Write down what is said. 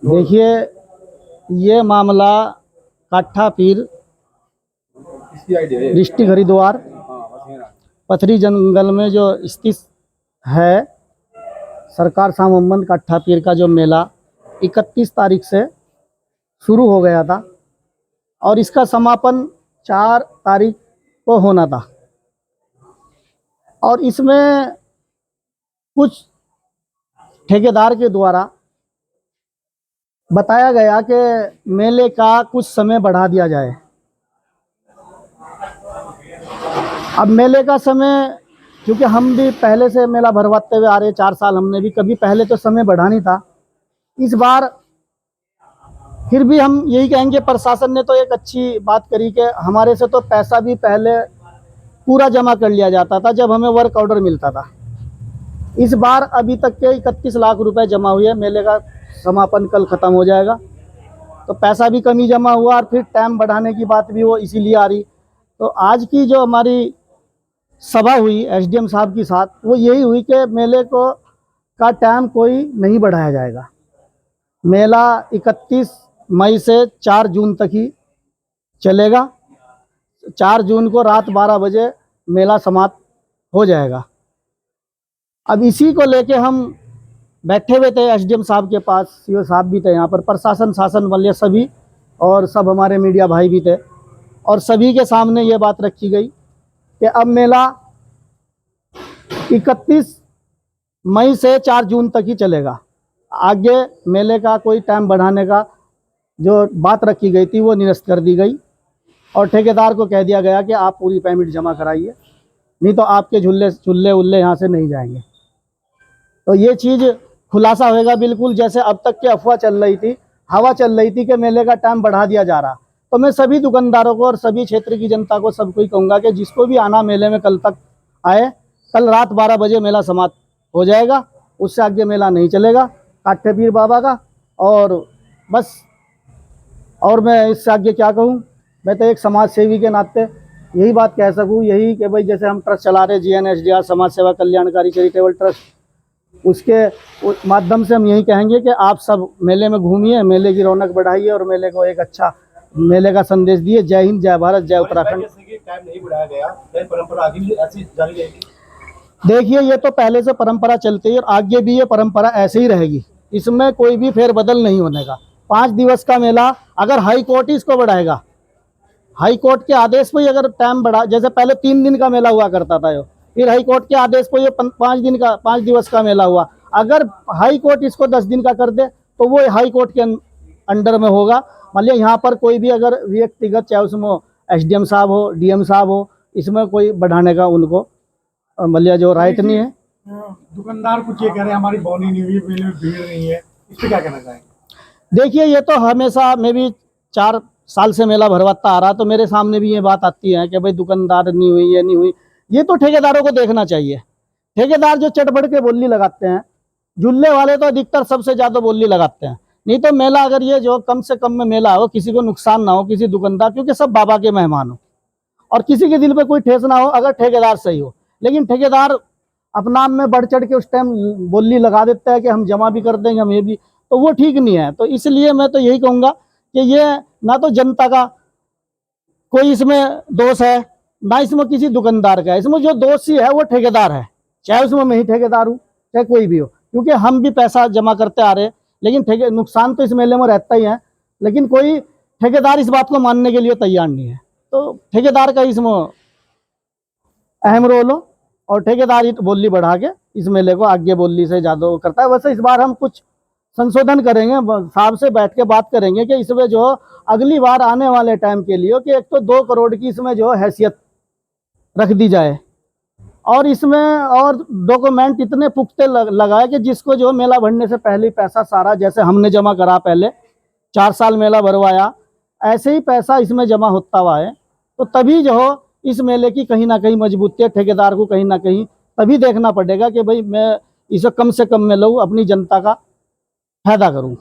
देखिए, ये मामला काठा पीर डिस्ट्रिक्ट हरिद्वार पथरी जंगल में जो स्थित है सरकार सामंत काठा पीर का जो मेला 31 तारीख से शुरू हो गया था और इसका समापन 4 तारीख को होना था। और इसमें कुछ ठेकेदार के द्वारा बताया गया कि मेले का कुछ समय बढ़ा दिया जाए। अब मेले का समय, क्योंकि हम भी पहले से मेला भरवाते हुए आ रहे 4 साल, हमने भी कभी पहले तो समय बढ़ा नहीं था। इस बार फिर भी हम यही कहेंगे, प्रशासन ने तो एक अच्छी बात करी कि हमारे से तो पैसा भी पहले पूरा जमा कर लिया जाता था जब हमें वर्क ऑर्डर मिलता था। इस बार अभी तक के 31 लाख रुपए जमा हुए। मेले का समापन कल ख़त्म हो जाएगा तो पैसा भी कमी जमा हुआ और फिर टाइम बढ़ाने की बात भी वो इसीलिए आ रही। तो आज की जो हमारी सभा हुई एसडीएम साहब के साथ, वो यही हुई कि मेले को का टाइम कोई नहीं बढ़ाया जाएगा। मेला 31 मई से 4 जून तक ही चलेगा। 4 जून को रात 12 बजे मेला समाप्त हो जाएगा। अब इसी को लेके हम बैठे हुए थे एसडीएम साहब के पास, सीओ साहब भी थे यहाँ पर, प्रशासन शासन वाले सभी, और सब हमारे मीडिया भाई भी थे, और सभी के सामने ये बात रखी गई कि अब मेला 31 मई से 4 जून तक ही चलेगा। आगे मेले का कोई टाइम बढ़ाने का जो बात रखी गई थी वो निरस्त कर दी गई और ठेकेदार को कह दिया गया कि आप पूरी पेमेंट जमा कराइए, नहीं तो आपके चूल्हे उल्ले यहाँ से नहीं जाएंगे। तो ये चीज़ खुलासा होएगा बिल्कुल। जैसे अब तक की अफवाह चल रही थी, हवा चल रही थी कि मेले का टाइम बढ़ा दिया जा रहा, तो मैं सभी दुकानदारों को और सभी क्षेत्र की जनता को सबको ही कहूँगा कि जिसको भी आना मेले में कल तक आए। कल रात 12 बजे मेला समाप्त हो जाएगा, उससे आगे मेला नहीं चलेगा काठे पीर बाबा का। और बस, और मैं इससे आगे क्या कहूँ। मैं तो एक समाज सेवी के नाते यही बात कह सकूँ, यही कि भाई जैसे हम ट्रस्ट चला रहे GNSDR समाज सेवा कल्याणकारी चैरिटेबल ट्रस्ट, उसके माध्यम से हम यही कहेंगे कि आप सब मेले में घूमिए, मेले की रौनक बढ़ाइए और मेले को एक अच्छा मेले का संदेश दिए। जय हिंद, जय भारत, जय उत्तराखंड। टाइम नहीं बढ़ाया गया, परंपरा आगे भी ऐसी जारी रहेगी। देखिए, ये तो पहले से परंपरा चलती है और आगे भी ये परंपरा ऐसे ही रहेगी। इसमें कोई भी फेरबदल नहीं होने का। 5 दिवस का मेला, अगर हाई कोर्ट ही इसको बढ़ाएगा, हाई कोर्ट के आदेश पर ही अगर टाइम बढ़ा, जैसे पहले 3 दिन का मेला हुआ करता था यो, फिर हाई कोर्ट के आदेश पर ये 5 दिवस का मेला हुआ। अगर हाई कोर्ट इसको 10 दिन का कर दे तो वो हाई कोर्ट के अंडर में होगा। मान लिया यहाँ पर कोई भी अगर व्यक्तिगत, चाहे उसमें एसडीएम साहब हो, डीएम साहब हो, इसमें कोई बढ़ाने का उनको मान लिया जो राइट नहीं है। दुकानदार कुछ ये कह रहे हैं हमारी बोनी नहीं हुई, मेले में भीड़ नहीं है, इस पर क्या कहना चाहेंगे? देखिए, ये तो हमेशा, मैं भी 4 साल से मेला भरवाता आ रहा, तो मेरे सामने भी ये बात आती है कि भाई दुकानदार नहीं हुई, ये नहीं हुई। ये तो ठेकेदारों को देखना चाहिए। ठेकेदार जो चटबड़ के बोली लगाते हैं, झुल्ले वाले तो अधिकतर सबसे ज़्यादा बोली लगाते हैं। नहीं तो मेला, अगर ये जो कम से कम में मेला हो, किसी को नुकसान ना हो, किसी दुकानदार, क्योंकि सब बाबा के मेहमान हो और किसी के दिल पे कोई ठेस ना हो, अगर ठेकेदार सही हो। लेकिन ठेकेदार अपना में बढ़ चढ़ के उस टाइम बोली लगा देता है कि हम जमा भी कर देंगे, हम ये भी, तो वो ठीक नहीं है। तो इसलिए मैं तो यही कहूँगा कि ये ना तो जनता का कोई इसमें दोष है, ना इसमें किसी दुकानदार का है। इसमें जो दोषी है वो ठेकेदार है, चाहे उसमें मैं ही ठेकेदार हूँ, चाहे कोई भी हो, क्योंकि हम भी पैसा जमा करते आ रहे हैं। लेकिन नुकसान तो इस मेले में रहता ही है, लेकिन कोई ठेकेदार इस बात को मानने के लिए तैयार नहीं है। तो ठेकेदार का इसमें अहम रोल हो और ठेकेदार ही बोली बढ़ा के इस मेले को आगे बोली से ज़्यादा करता है। वैसे इस बार हम कुछ संशोधन करेंगे, साहब से बैठ के बात करेंगे कि इसमें जो अगली बार आने वाले टाइम के लिए कि एक तो 2 करोड़ की इसमें जो हैसियत रख दी जाए और इसमें और डॉक्यूमेंट इतने पुख्ते लगाए कि जिसको जो मेला भरने से पहले पैसा सारा, जैसे हमने जमा करा पहले 4 साल मेला भरवाया, ऐसे ही पैसा इसमें जमा होता हुआ है। तो तभी जो हो इस मेले की कहीं ना कहीं मजबूती है। ठेकेदार को कहीं ना कहीं तभी देखना पड़ेगा कि भाई मैं इसे कम से कम में लूँ, अपनी जनता का फायदा करूँ।